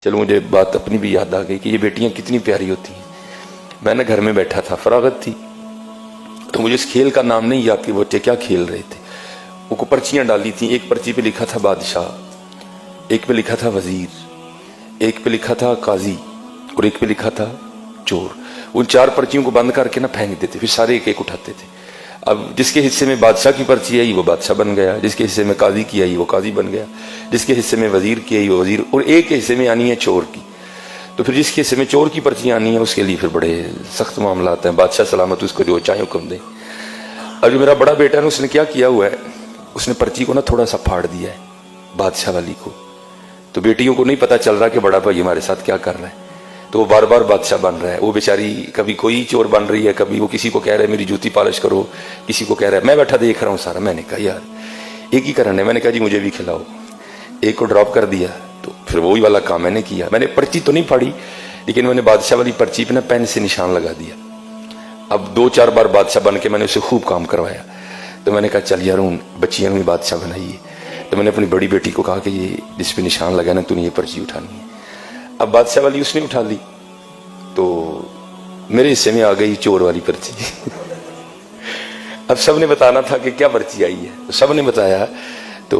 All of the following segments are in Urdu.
چلو مجھے بات اپنی بھی یاد آ گئی کہ یہ بیٹیاں کتنی پیاری ہوتی ہیں۔ میں نے گھر میں بیٹھا تھا، فراغت تھی، تو مجھے اس کھیل کا نام نہیں یاد کہ وہ بچے کیا کھیل رہے تھے۔ وہ کو پرچیاں ڈالی تھیں، ایک پرچی پہ لکھا تھا بادشاہ، ایک پہ لکھا تھا وزیر، ایک پہ لکھا تھا قاضی اور ایک پہ لکھا تھا چور۔ ان چار پرچیوں کو بند کر کے نہ پھینک دیتے، پھر سارے ایک ایک اٹھاتے تھے۔ اب جس کے حصے میں بادشاہ کی پرچی آئی وہ بادشاہ بن گیا، جس کے حصے میں قاضی کی آئی وہ قاضی بن گیا، جس کے حصے میں وزیر کی آئی وہ وزیر، اور ایک کے حصے میں آنی ہے چور کی۔ تو پھر جس کے حصے میں چور کی پرچی آنی ہے اس کے لیے پھر بڑے سخت معاملات ہیں، بادشاہ سلامت اس کو جو چاہے حکم دے۔ اور جو میرا بڑا بیٹا ہے اس نے کیا کیا ہوا ہے، اس نے پرچی کو نا تھوڑا سا پھاڑ دیا ہے بادشاہ والی کو، تو بیٹیوں کو نہیں پتا چل رہا کہ بڑا بھائی ہمارے ساتھ کیا کر رہا ہے، تو وہ بار بار بادشاہ بن رہا ہے۔ وہ بیچاری کبھی کوئی چور بن رہی ہے، کبھی وہ کسی کو کہہ رہا ہے میری جوتی پالش کرو، کسی کو کہہ رہا ہے۔ میں بیٹھا دیکھ رہا ہوں سارا، میں نے کہا یار ایک ہی کرنا ہے۔ میں نے کہا جی مجھے بھی کھلاؤ، ایک کو ڈراپ کر دیا، تو پھر وہی والا کام میں نے کیا۔ میں نے پرچی تو نہیں پھاڑی، لیکن میں نے بادشاہ والی پرچی پہ نا پین سے نشان لگا دیا۔ اب 2-4 بار بادشاہ بن کے میں نے اسے خوب کام کروایا۔ تو میں نے کہا چل یار ہوں بچیاں بھی بادشاہ بنائیے۔ تو میں نے اپنی بڑی بیٹی کو کہا کہ یہ جس پہ نشان لگا نا تو نے یہ پرچی اٹھانی ہے۔ اب بادشاہ والی اس نے اٹھا لی، تو میرے حصے میں آ گئی چور والی پرچی۔ اب سب نے بتانا تھا کہ کیا پرچی آئی ہے، سب نے بتایا۔ تو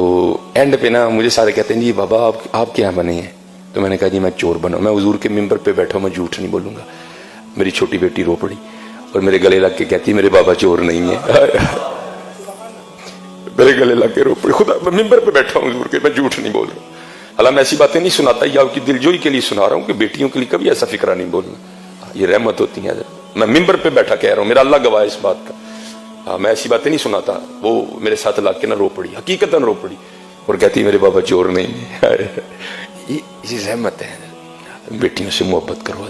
اینڈ پہ نا مجھے سارے کہتے ہیں جی بابا آپ کیا بنے ہیں؟ تو میں نے کہا جی میں چور بنا، میں حضور کے ممبر پہ بیٹھا ہوں، میں جھوٹ نہیں بولوں گا۔ میری چھوٹی بیٹی رو پڑی اور میرے گلے لگ کے کہتی میرے بابا چور نہیں ہے۔ میرے گلے لگ کے رو پڑی، خدا میں ممبر پہ بیٹھا ہوں حضور کے، میں جھوٹ نہیں بول رہا ہوں۔ حالانکہ میں ایسی باتیں نہیں سناتا، یہ آپ کی دلجوئی کے لیے سنا رہا ہوں کہ بیٹیوں کے لیے کبھی ایسا فکرہ نہیں بولنا، یہ رحمت ہوتی ہے۔ میں ممبر پہ بیٹھا کہہ رہا ہوں، میرا اللہ گواہ ہے اس بات کا، میں ایسی باتیں نہیں سناتا۔ وہ میرے ساتھ لگ کے نہ رو پڑی، حقیقتاً رو پڑی، اور کہتی میرے بابا چور نہیں ہے۔ یہ رحمت ہے، بیٹیوں سے محبت کرو۔